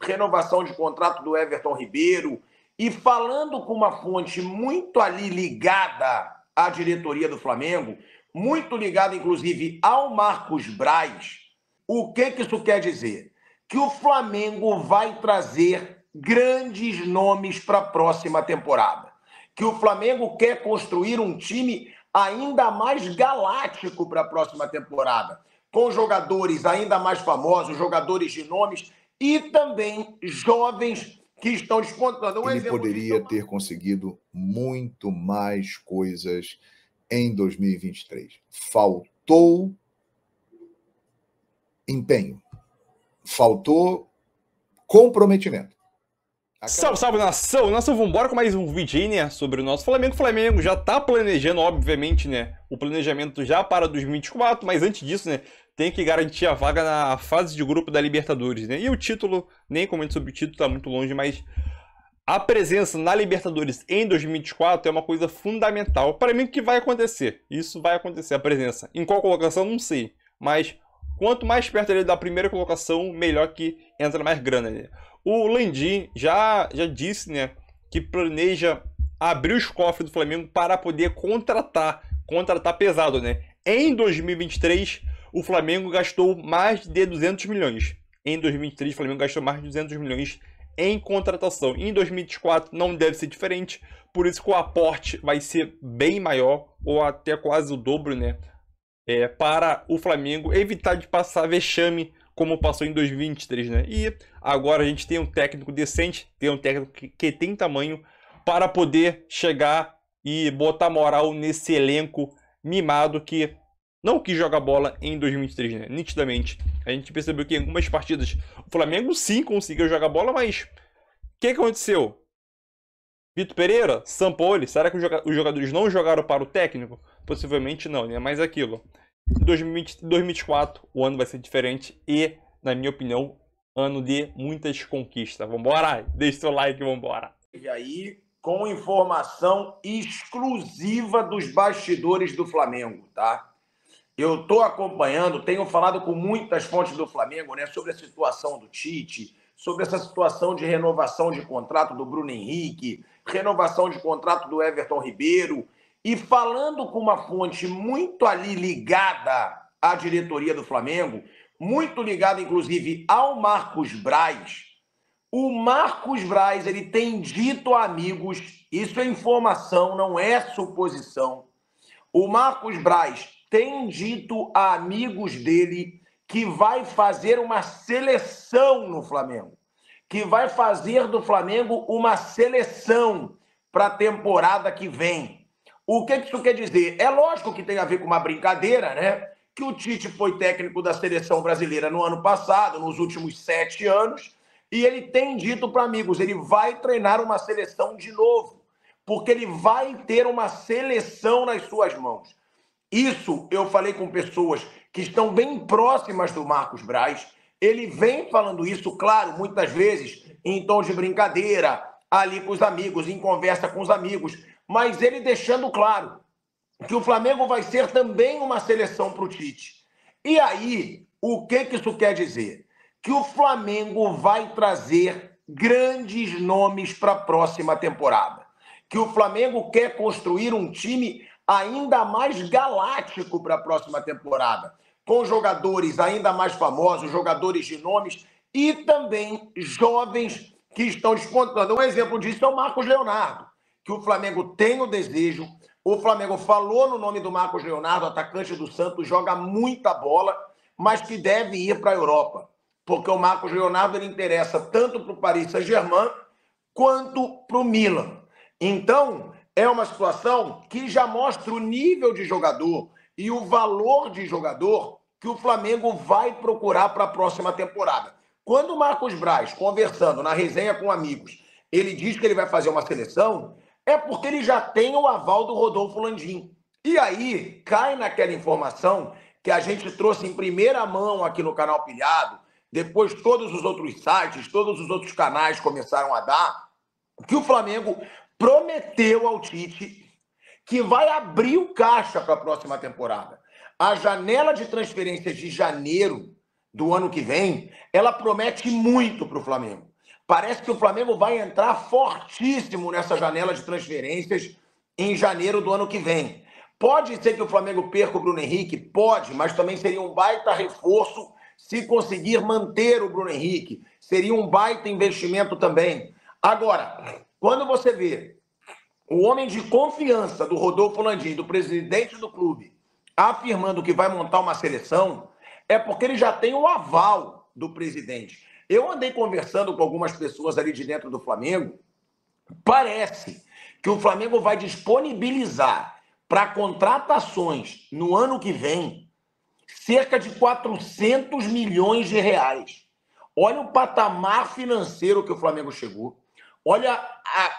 renovação de contrato do Everton Ribeiro, e falando com uma fonte muito ali ligada à diretoria do Flamengo, muito ligada, inclusive, ao Marcos Braz, o que isso quer dizer? Que o Flamengo vai trazer grandes nomes para a próxima temporada. Que o Flamengo quer construir um time ainda mais galáctico para a próxima temporada, com jogadores ainda mais famosos, jogadores de nomes e também jovens que estão despontando. Ele poderia ter conseguido muito mais coisas em 2023. Faltou empenho, faltou comprometimento. Salve, salve, nação! Nação, vamos embora com mais um vídeo aí, né, sobre o nosso Flamengo. O Flamengo já tá planejando, obviamente, né, o planejamento já para 2024, mas antes disso, né, tem que garantir a vaga na fase de grupo da Libertadores, né, e o título, nem comento sobre o título, tá muito longe, mas a presença na Libertadores em 2024 é uma coisa fundamental. Para mim, o que vai acontecer? Isso vai acontecer, a presença. Em qual colocação, não sei, mas quanto mais perto ele da primeira colocação, melhor que entra mais grana, né? O Landim já disse, né, que planeja abrir os cofres do Flamengo para poder contratar pesado, né? Em 2023, o Flamengo gastou mais de 200 milhões. Em 2023, o Flamengo gastou mais de 200 milhões em contratação. Em 2024 não deve ser diferente, por isso que o aporte vai ser bem maior, ou até quase o dobro, né? Para o Flamengo evitar de passar vexame como passou em 2023, né? E agora a gente tem um técnico decente, tem um técnico que tem tamanho para poder chegar e botar moral nesse elenco mimado que não quis jogar bola em 2023, né? Nitidamente. A gente percebeu que em algumas partidas o Flamengo sim conseguiu jogar bola, mas o que aconteceu? Vitor Pereira? Sampaoli? Será que os jogadores não jogaram para o técnico? Possivelmente não, né? Mas aquilo. Em 2024 o ano vai ser diferente e, na minha opinião, ano de muitas conquistas. Vambora? Deixa seu like e vambora. E aí, com informação exclusiva dos bastidores do Flamengo, tá? Eu estou acompanhando, tenho falado com muitas fontes do Flamengo, né, sobre a situação do Tite, sobre essa situação de renovação de contrato do Bruno Henrique, renovação de contrato do Everton Ribeiro, e falando com uma fonte muito ali ligada à diretoria do Flamengo, muito ligada, inclusive, ao Marcos Braz. O Marcos Braz, ele tem dito a amigos, isso é informação, não é suposição. O Marcos Braz tem dito a amigos dele que vai fazer uma seleção no Flamengo, que vai fazer do Flamengo uma seleção para a temporada que vem. O que isso quer dizer? É lógico que tem a ver com uma brincadeira, né? Que o Tite foi técnico da seleção brasileira no ano passado, nos últimos 7 anos, e ele tem dito para amigos, ele vai treinar uma seleção de novo, porque ele vai ter uma seleção nas suas mãos. Isso eu falei com pessoas que estão bem próximas do Marcos Braz. Ele vem falando isso, claro, muitas vezes em tom de brincadeira, ali com os amigos, em conversa com os amigos, mas ele deixando claro que o Flamengo vai ser também uma seleção para o Tite. E aí, o que isso quer dizer? Que o Flamengo vai trazer grandes nomes para a próxima temporada. Que o Flamengo quer construir um time ainda mais galáctico para a próxima temporada, com jogadores ainda mais famosos, jogadores de nomes e também jovens que estão despontando. Um exemplo disso é o Marcos Leonardo, que o Flamengo tem o desejo. O Flamengo falou no nome do Marcos Leonardo, atacante do Santos, joga muita bola, mas que deve ir para a Europa, porque o Marcos Leonardo ele interessa tanto para o Paris Saint-Germain quanto para o Milan. Então, é uma situação que já mostra o nível de jogador e o valor de jogador que o Flamengo vai procurar para a próxima temporada. Quando o Marcos Braz, conversando na resenha com amigos, ele diz que ele vai fazer uma seleção, é porque ele já tem o aval do Rodolfo Landim. E aí, cai naquela informação que a gente trouxe em primeira mão aqui no canal Pilhado, depois todos os outros sites, todos os outros canais começaram a dar, que o Flamengo prometeu ao Tite que vai abrir o caixa para a próxima temporada. A janela de transferências de janeiro do ano que vem, ela promete muito para o Flamengo. Parece que o Flamengo vai entrar fortíssimo nessa janela de transferências em janeiro do ano que vem. Pode ser que o Flamengo perca o Bruno Henrique? Pode, mas também seria um baita reforço se conseguir manter o Bruno Henrique. Seria um baita investimento também. Agora, quando você vê o homem de confiança do Rodolfo Landim, do presidente do clube, afirmando que vai montar uma seleção, é porque ele já tem o aval do presidente. Eu andei conversando com algumas pessoas ali de dentro do Flamengo, parece que o Flamengo vai disponibilizar para contratações no ano que vem cerca de 400 milhões de reais. Olha o patamar financeiro que o Flamengo chegou. Olha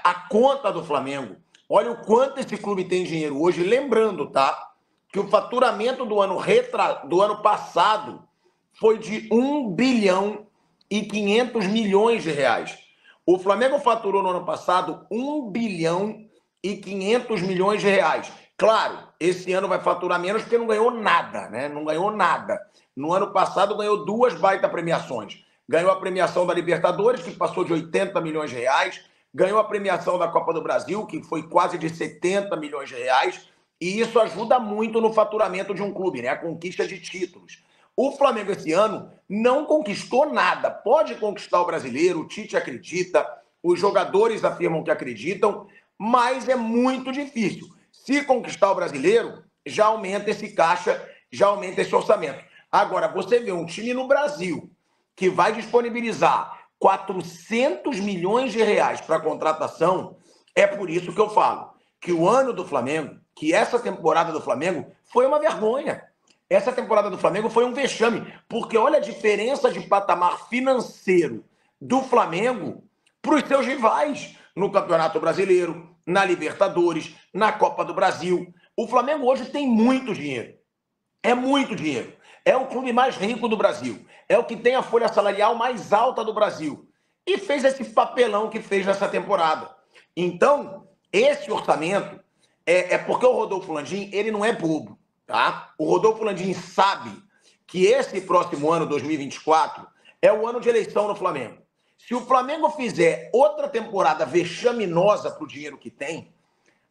a conta do Flamengo. Olha o quanto esse clube tem dinheiro hoje. Lembrando, tá? Que o faturamento do ano passado foi de 1 bilhão e 500 milhões de reais. O Flamengo faturou no ano passado 1 bilhão e 500 milhões de reais. Claro, esse ano vai faturar menos porque não ganhou nada, né? Não ganhou nada. No ano passado ganhou 2 baita premiações. Ganhou a premiação da Libertadores, que passou de 80 milhões de reais. Ganhou a premiação da Copa do Brasil, que foi quase de 70 milhões de reais. E isso ajuda muito no faturamento de um clube, né? A conquista de títulos. O Flamengo esse ano não conquistou nada. Pode conquistar o Brasileiro, o Tite acredita, os jogadores afirmam que acreditam, mas é muito difícil. Se conquistar o Brasileiro, já aumenta esse caixa, já aumenta esse orçamento. Agora, você vê um time no Brasil que vai disponibilizar 400 milhões de reais para contratação, é por isso que eu falo que o ano do Flamengo, que essa temporada do Flamengo foi uma vergonha. Essa temporada do Flamengo foi um vexame, porque olha a diferença de patamar financeiro do Flamengo para os seus rivais no Campeonato Brasileiro, na Libertadores, na Copa do Brasil. O Flamengo hoje tem muito dinheiro. É muito dinheiro. É o clube mais rico do Brasil. É o que tem a folha salarial mais alta do Brasil. E fez esse papelão que fez nessa temporada. Então, esse orçamento é porque o Rodolfo Landim, ele não é bobo. Tá? O Rodolfo Landim sabe que esse próximo ano, 2024, é o ano de eleição no Flamengo. Se o Flamengo fizer outra temporada vexaminosa para o dinheiro que tem,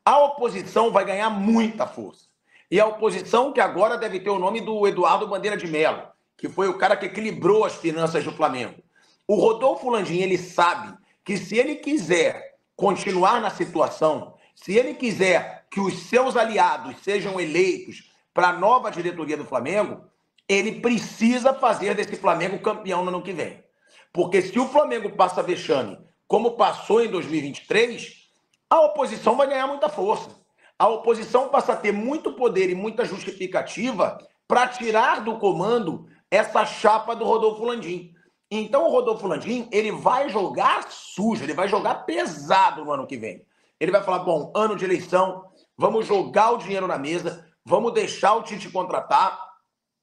a oposição vai ganhar muita força. E a oposição que agora deve ter o nome do Eduardo Bandeira de Mello, que foi o cara que equilibrou as finanças do Flamengo. O Rodolfo Landim, ele sabe que se ele quiser continuar na situação, se ele quiser que os seus aliados sejam eleitos para a nova diretoria do Flamengo, ele precisa fazer desse Flamengo campeão no ano que vem. Porque se o Flamengo passa vexame, como passou em 2023, a oposição vai ganhar muita força. A oposição passa a ter muito poder e muita justificativa para tirar do comando essa chapa do Rodolfo Landim. Então o Rodolfo Landim, ele vai jogar sujo, ele vai jogar pesado no ano que vem. Ele vai falar, bom, ano de eleição, vamos jogar o dinheiro na mesa, vamos deixar o Tite contratar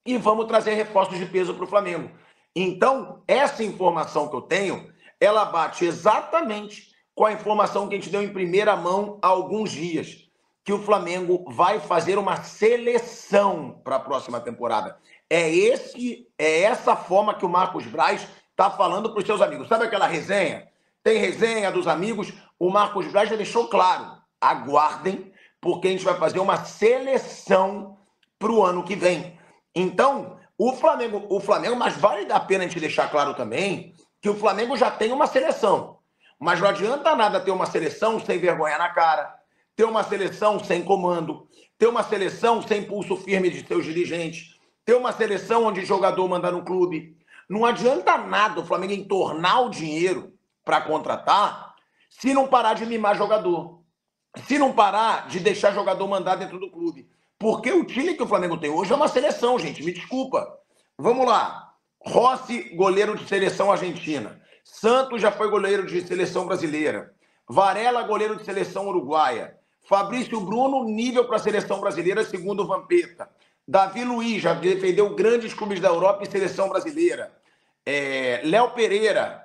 e vamos trazer reforços de peso para o Flamengo. Então, essa informação que eu tenho, ela bate exatamente com a informação que a gente deu em primeira mão há alguns dias, que o Flamengo vai fazer uma seleção para a próxima temporada. É essa forma que o Marcos Braz está falando para os seus amigos. Sabe aquela resenha? Tem resenha dos amigos. O Marcos Braz já deixou claro. Aguardem, porque a gente vai fazer uma seleção para o ano que vem. Então, o Flamengo, mas vale a pena a gente deixar claro também que o Flamengo já tem uma seleção. Mas não adianta nada ter uma seleção sem vergonha na cara, ter uma seleção sem comando, ter uma seleção sem pulso firme de seus dirigentes, ter uma seleção onde o jogador manda no clube. Não adianta nada o Flamengo entornar o dinheiro para contratar se não parar de mimar jogador. Se não parar de deixar jogador mandar dentro do clube. Porque o time que o Flamengo tem hoje é uma seleção, gente. Me desculpa. Vamos lá. Rossi, goleiro de seleção argentina. Santos já foi goleiro de seleção brasileira. Varela, goleiro de seleção uruguaia. Fabrício Bruno, nível para a seleção brasileira, segundo o Vampeta. Davi Luiz, já defendeu grandes clubes da Europa e seleção brasileira. Léo Pereira.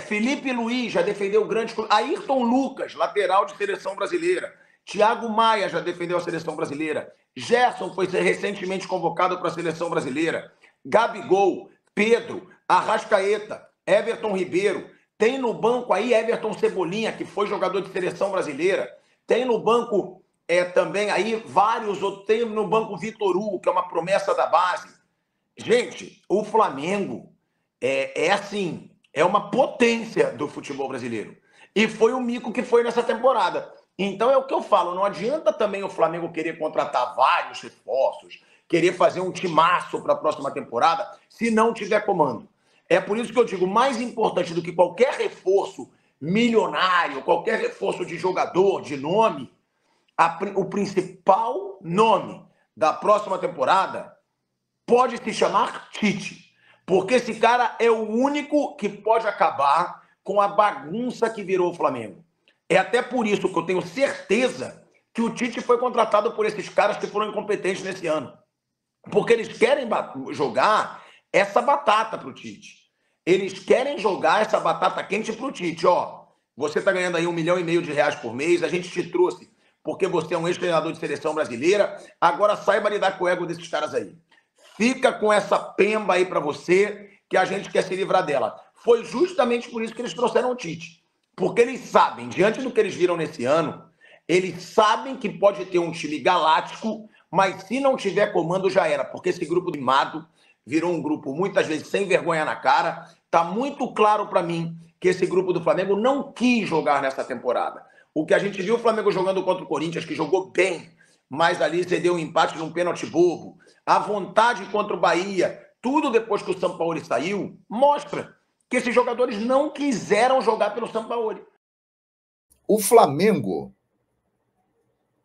Felipe Luiz, já defendeu grandes clubes. Ayrton Lucas, lateral de seleção brasileira. Thiago Maia já defendeu a seleção brasileira. Gerson foi recentemente convocado para a seleção brasileira. Gabigol, Pedro, Arrascaeta, Everton Ribeiro, Tem no banco aí Everton Cebolinha, que foi jogador de seleção brasileira. Tem no banco também aí vários outros. Tem no banco Vitor Hugo, que é uma promessa da base. Gente, o Flamengo assim, é uma potência do futebol brasileiro. E foi o mico que foi nessa temporada. Então é o que eu falo, não adianta também o Flamengo querer contratar vários reforços, querer fazer um timaço para a próxima temporada, se não tiver comando. É por isso que eu digo, mais importante do que qualquer reforço milionário, qualquer reforço de jogador, de nome, o principal nome da próxima temporada pode se chamar Tite. Porque esse cara é o único que pode acabar com a bagunça que virou o Flamengo. É até por isso que eu tenho certeza que o Tite foi contratado por esses caras que foram incompetentes nesse ano. Porque eles querem jogar essa batata para o Tite. Eles querem jogar essa batata quente para o Tite. Ó, você está ganhando aí R$1,5 milhão por mês, a gente te trouxe porque você é um ex-treinador de seleção brasileira, agora saiba lidar com o ego desses caras aí. Fica com essa pemba aí para você, que a gente quer se livrar dela. Foi justamente por isso que eles trouxeram o Tite. Porque eles sabem, diante do que eles viram nesse ano, eles sabem que pode ter um time galáctico, mas se não tiver comando já era. Porque esse grupo de Mado virou um grupo muitas vezes sem vergonha na cara. Tá muito claro para mim que esse grupo do Flamengo não quis jogar nessa temporada. O que a gente viu o Flamengo jogando contra o Corinthians, que jogou bem, mas ali cedeu um empate num pênalti bobo. A vontade contra o Bahia, tudo depois que o Sampaoli saiu, mostra que esses jogadores não quiseram jogar pelo Sampaoli. O Flamengo,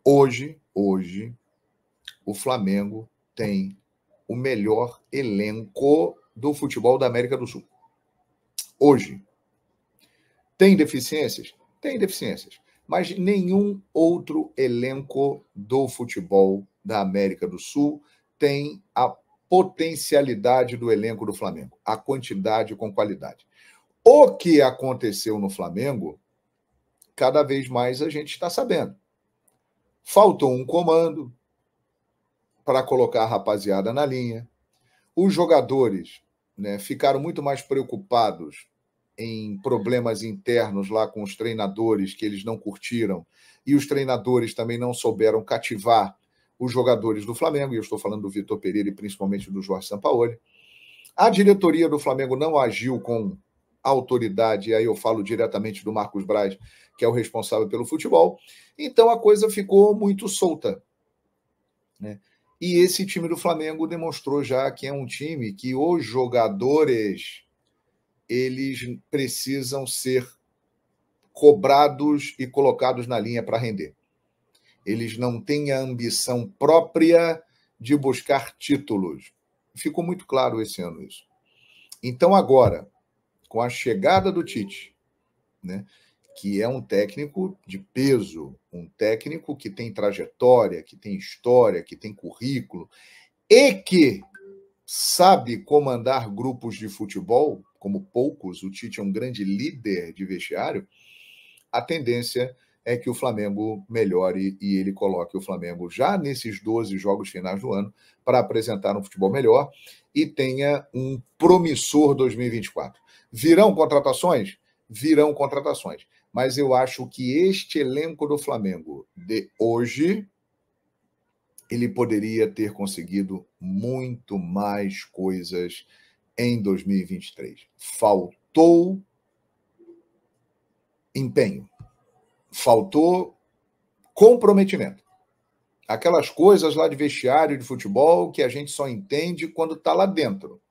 hoje, o Flamengo tem o melhor elenco do futebol da América do Sul. Hoje. Tem deficiências? Tem deficiências. Mas nenhum outro elenco do futebol da América do Sul tem a potencialidade do elenco do Flamengo, a quantidade com qualidade. O que aconteceu no Flamengo, cada vez mais a gente está sabendo. Faltou um comando para colocar a rapaziada na linha. Os jogadores, né, ficaram muito mais preocupados em problemas internos lá com os treinadores que eles não curtiram, e os treinadores também não souberam cativar os jogadores do Flamengo, e eu estou falando do Vitor Pereira e principalmente do Jorge Sampaoli. A diretoria do Flamengo não agiu com autoridade, e aí eu falo diretamente do Marcos Braz, que é o responsável pelo futebol, então a coisa ficou muito solta, né? E esse time do Flamengo demonstrou já que é um time que os jogadores eles precisam ser cobrados e colocados na linha para render. Eles não têm a ambição própria de buscar títulos. Ficou muito claro esse ano isso. Então agora, com a chegada do Tite, né, que é um técnico de peso, um técnico que tem trajetória, que tem história, que tem currículo, e que sabe comandar grupos de futebol, como poucos, o Tite é um grande líder de vestiário, a tendência é que o Flamengo melhore e ele coloque o Flamengo já nesses 12 jogos finais do ano para apresentar um futebol melhor e tenha um promissor 2024. Virão contratações? Virão contratações. Mas eu acho que este elenco do Flamengo de hoje, ele poderia ter conseguido muito mais coisas em 2023. Faltou empenho. Faltou comprometimento. Aquelas coisas lá de vestiário de futebol que a gente só entende quando está lá dentro.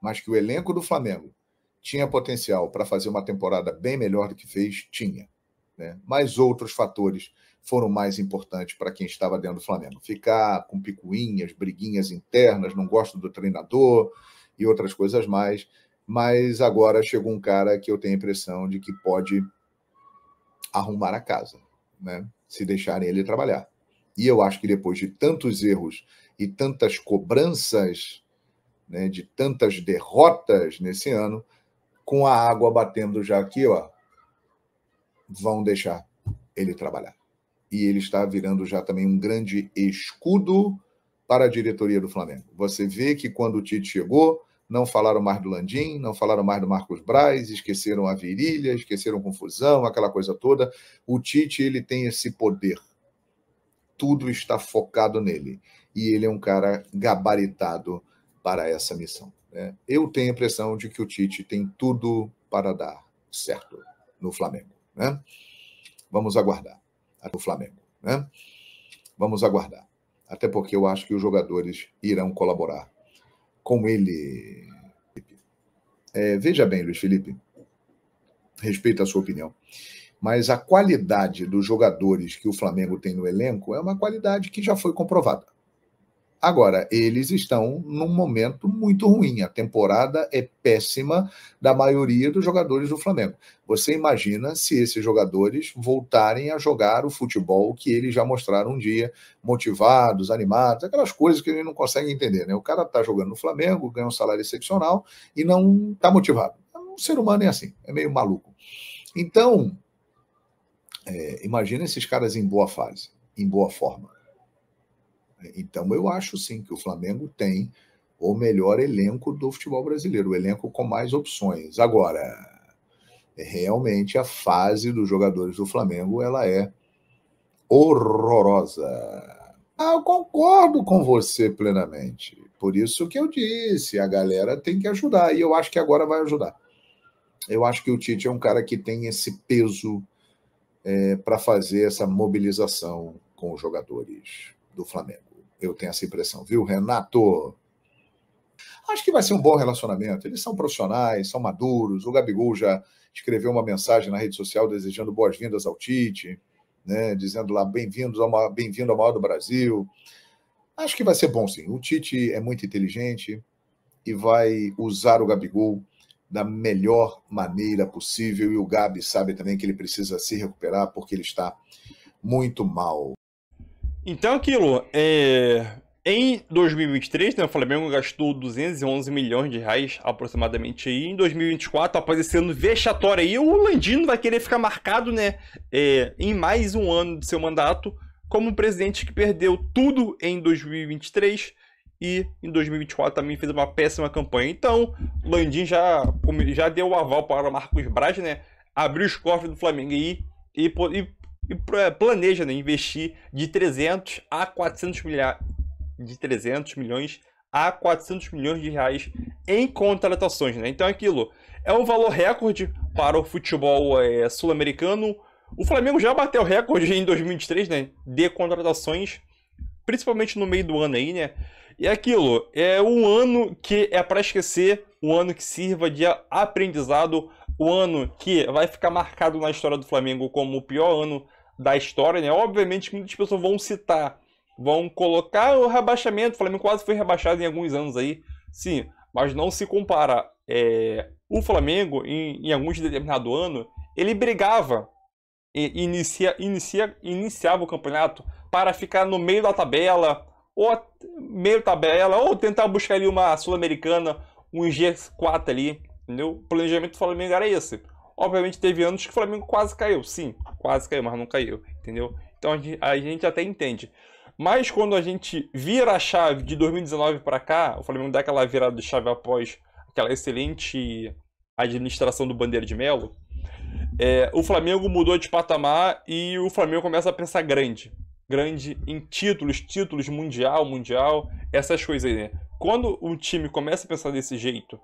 Mas que o elenco do Flamengo tinha potencial para fazer uma temporada bem melhor do que fez, tinha, né? Mas outros fatores foram mais importantes para quem estava dentro do Flamengo. Ficar com picuinhas, briguinhas internas, não gosto do treinador e outras coisas mais. Mas agora chegou um cara que eu tenho a impressão de que pode arrumar a casa, né? Se deixarem ele trabalhar. E eu acho que depois de tantos erros e tantas cobranças, né, de tantas derrotas nesse ano, com a água batendo já aqui, ó, vão deixar ele trabalhar. E ele está virando já também um grande escudo para a diretoria do Flamengo. Você vê que quando o Tite chegou, não falaram mais do Landim, não falaram mais do Marcos Braz, esqueceram a virilha, esqueceram confusão, aquela coisa toda. O Tite, ele tem esse poder. Tudo está focado nele. E ele é um cara gabaritado para essa missão, né? Eu tenho a impressão de que o Tite tem tudo para dar certo no Flamengo, né? Vamos aguardar. No Flamengo, né? Vamos aguardar. Até porque eu acho que os jogadores irão colaborar com ele. Veja bem, Luiz Felipe, respeito a sua opinião, mas a qualidade dos jogadores que o Flamengo tem no elenco é uma qualidade que já foi comprovada. Agora, eles estão num momento muito ruim. A temporada é péssima da maioria dos jogadores do Flamengo. Você imagina se esses jogadores voltarem a jogar o futebol que eles já mostraram um dia, motivados, animados, aquelas coisas que ele não consegue entender, né? O cara está jogando no Flamengo, ganha um salário excepcional e não está motivado. Um ser humano é assim, é meio maluco. Então, imagina esses caras em boa fase, em boa forma. Então, eu acho sim que o Flamengo tem o melhor elenco do futebol brasileiro, o elenco com mais opções. Agora, realmente a fase dos jogadores do Flamengo ela é horrorosa. Eu concordo com você plenamente. Por isso que eu disse, a galera tem que ajudar, e eu acho que agora vai ajudar. Eu acho que o Tite é um cara que tem esse peso para fazer essa mobilização com os jogadores do Flamengo. Eu tenho essa impressão, viu, Renato? Acho que vai ser um bom relacionamento. Eles são profissionais, são maduros. O Gabigol já escreveu uma mensagem na rede social desejando boas-vindas ao Tite, né? Dizendo lá, bem-vindo ao maior do Brasil. Acho que vai ser bom, sim. O Tite é muito inteligente e vai usar o Gabigol da melhor maneira possível. E o Gabi sabe também que ele precisa se recuperar porque ele está muito mal. Então, aquilo, em 2023, né, o Flamengo gastou 211 milhões de reais aproximadamente aí. Em 2024, após esse ano vexatório aí, o Landino vai querer ficar marcado, né, em mais um ano de seu mandato como presidente que perdeu tudo em 2023 e em 2024 também fez uma péssima campanha. Então, o Landim já deu o aval para o Marcos Braz, né, abrir os cofres do Flamengo aí e planeja, né, investir de 300 a 400 milhões a 400 milhões de reais em contratações, né? Então aquilo é um valor recorde para o futebol sul-americano. O Flamengo já bateu recorde em 2023, né, de contratações, principalmente no meio do ano aí, né? E aquilo é um ano que é para esquecer, um ano que sirva de aprendizado, o ano que vai ficar marcado na história do Flamengo como o pior ano da história, né? Obviamente que muitas pessoas vão citar, vão colocar o rebaixamento, o Flamengo quase foi rebaixado em alguns anos aí, sim, mas não se compara. O Flamengo, em alguns determinado ano, ele brigava, iniciava o campeonato para ficar no meio da tabela, ou tentar buscar ali uma Sul-Americana, um G4 ali, entendeu? O planejamento do Flamengo era esse. Obviamente teve anos que o Flamengo quase caiu, sim, quase caiu, mas não caiu, entendeu? Então a gente até entende. Mas quando a gente vira a chave de 2019 para cá, o Flamengo dá aquela virada de chave após aquela excelente administração do Bandeira de Melo, o Flamengo mudou de patamar e o Flamengo começa a pensar grande em títulos mundial, essas coisas aí, né? Quando o time começa a pensar desse jeito,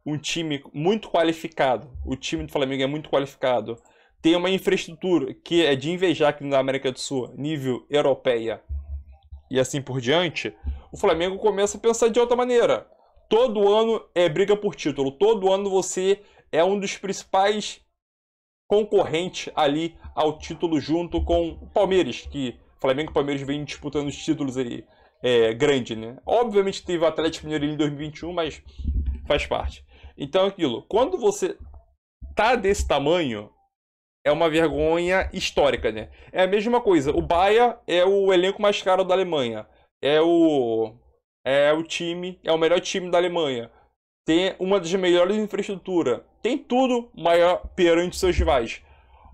um time muito qualificado, o time do Flamengo é muito qualificado, tem uma infraestrutura que é de invejar aqui na América do Sul, nível europeia e assim por diante, o Flamengo começa a pensar de outra maneira. Todo ano é briga por título, todo ano você é um dos principais concorrentes ali ao título junto com o Palmeiras, que Flamengo e Palmeiras vêm disputando os títulos aí, grande, né? Obviamente teve o Atlético Mineiro em 2021, mas faz parte. Então aquilo, quando você tá desse tamanho, é uma vergonha histórica, né? É a mesma coisa, o Bayern é o elenco mais caro da Alemanha, é o melhor time da Alemanha, tem uma das melhores infraestruturas, tem tudo maior perante seus rivais.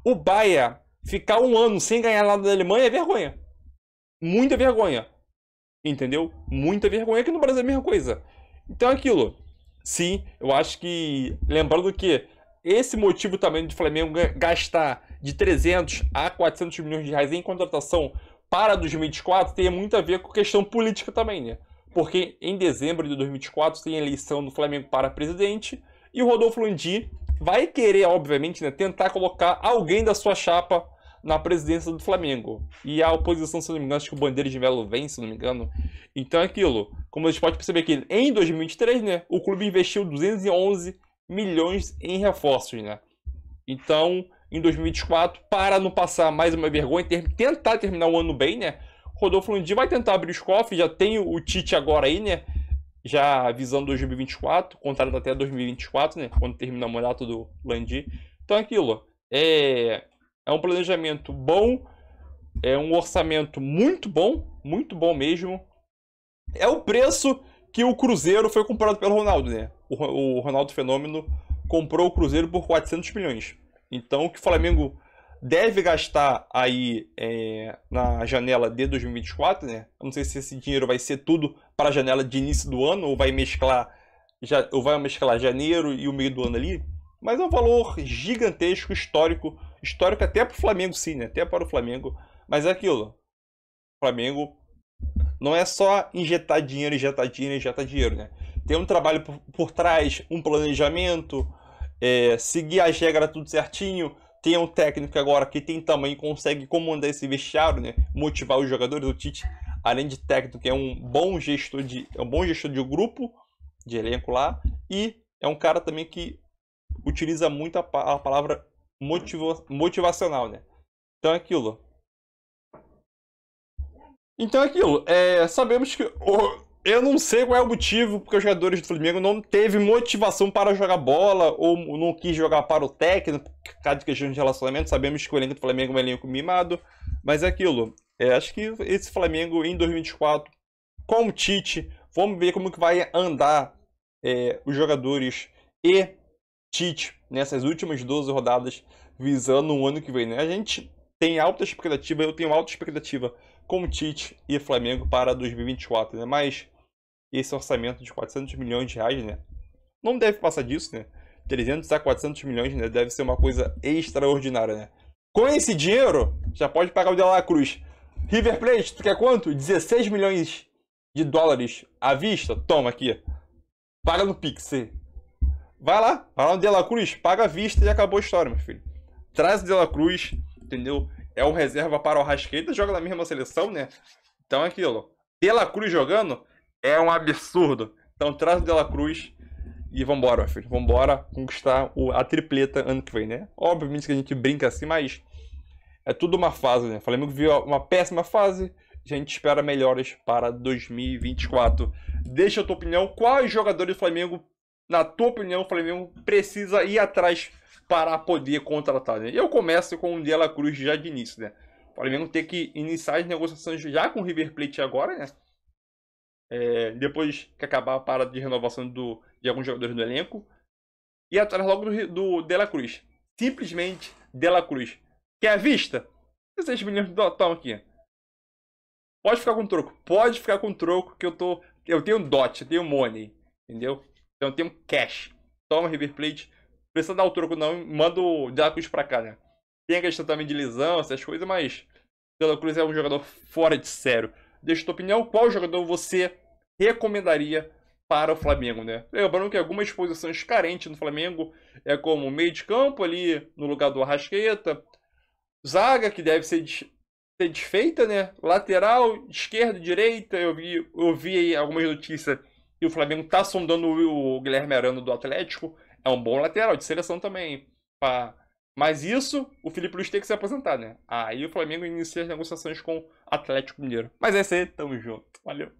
O Bayern ficar um ano sem ganhar nada da Alemanha é vergonha. Muita vergonha. Entendeu? Muita vergonha. Aqui no Brasil é a mesma coisa. Então é aquilo. sim, eu acho que, lembrando que esse motivo também do Flamengo gastar de 300 a 400 milhões de reais em contratação para 2024 tem muito a ver com questão política também, né? Porque em dezembro de 2024 tem a eleição do Flamengo para presidente e o Rodolfo Landim vai querer, obviamente, né, tentar colocar alguém da sua chapa na presidência do Flamengo. E a oposição, se não me engano, acho que o Bandeira de Melo vem, se não me engano. Então é aquilo. Como a gente pode perceber aqui, em 2023, né, o clube investiu 211 milhões em reforços, né? Então, em 2024, para não passar mais uma vergonha, tentar terminar o ano bem, né? Rodolfo Landim vai tentar abrir os cofres, já tem o Tite agora aí, né? Já visando 2024, contrato até 2024, né? Quando terminar o mandato do Landim. Então é aquilo. É um planejamento bom, é um orçamento muito bom mesmo. É o preço que o Cruzeiro foi comprado pelo Ronaldo, né? O Ronaldo Fenômeno comprou o Cruzeiro por 400 milhões. Então, o que o Flamengo deve gastar aí na janela de 2024, né? Eu não sei se esse dinheiro vai ser tudo para a janela de início do ano ou vai mesclar janeiro e o meio do ano ali. Mas é um valor gigantesco, histórico até para o Flamengo, sim, né? Até para o Flamengo. Mas é aquilo. O Flamengo não é só injetar dinheiro, né? Tem um trabalho por trás, um planejamento, seguir as regras tudo certinho. Tem um técnico agora que tem tamanho, consegue comandar esse vestiário, né? Motivar os jogadores. O Tite, além de técnico, é um bom gestor de grupo, de elenco lá. E é um cara também que utiliza muito a palavra motivacional, né? Então é aquilo. Sabemos que eu não sei qual é o motivo porque os jogadores do Flamengo não teve motivação para jogar bola ou não quis jogar para o técnico por causa de questões de relacionamento. Sabemos que o elenco do Flamengo é um elenco mimado, mas é aquilo. Acho que esse Flamengo em 2024, com o Tite, vamos ver como que vai andar os jogadores e Tite nessas últimas 12 rodadas visando o ano que vem, né? A gente tem alta expectativa, eu tenho alta expectativa com o Tite e Flamengo para 2024, né? Mas esse orçamento de 400 milhões de reais, né? Não deve passar disso, né? 300 a 400 milhões, né? Deve ser uma coisa extraordinária, né? Com esse dinheiro, já pode pagar o De La Cruz. River Plate, tu quer quanto? 16 milhões de dólares à vista? Toma aqui. Paga no Pix. Vai lá no De La Cruz, paga à vista e acabou a história, meu filho. Traz o De La Cruz, entendeu? É um reserva para o Arrascaeta, joga na mesma seleção, né? Então é aquilo. De La Cruz jogando é um absurdo. Então traz o De La Cruz e vambora, meu filho. Vambora conquistar a tripleta ano que vem, né? Obviamente que a gente brinca assim, mas é tudo uma fase, né? O Flamengo viu uma péssima fase, a gente espera melhores para 2024. Deixa a tua opinião. Quais jogadores do Flamengo, na tua opinião, o Flamengo precisa ir atrás para poder contratar, né? Eu começo com o De La Cruz já de início, né? O Flamengo tem que iniciar as negociações já com o River Plate agora, né? Depois que acabar a parada de renovação de alguns jogadores do elenco. E atrás logo do De La Cruz. Simplesmente De La Cruz. Quer à vista? 16 milhões de dólares, toma aqui. Pode ficar com troco. Pode ficar com troco que eu tenho DOT, eu tenho money. Entendeu? Então eu tenho cash. Toma, River Plate. Precisa dar o troco não, manda o De La Cruz pra cá, né? Tem a questão também de lesão, essas coisas, mas De La Cruz é um jogador fora de sério. Deixa a tua opinião, qual jogador você recomendaria para o Flamengo, né? Lembrando que algumas posições carentes no Flamengo é como meio de campo ali, no lugar do Arrascaeta, zaga, que deve ser desfeita, né? Lateral, esquerda, direita, eu vi aí algumas notícias que o Flamengo tá sondando o Guilherme Arana do Atlético. É um bom lateral de seleção também. Mas isso, o Felipe Luiz tem que se aposentar, né? Aí o Flamengo inicia as negociações com o Atlético Mineiro. Mas é isso aí, tamo junto. Valeu.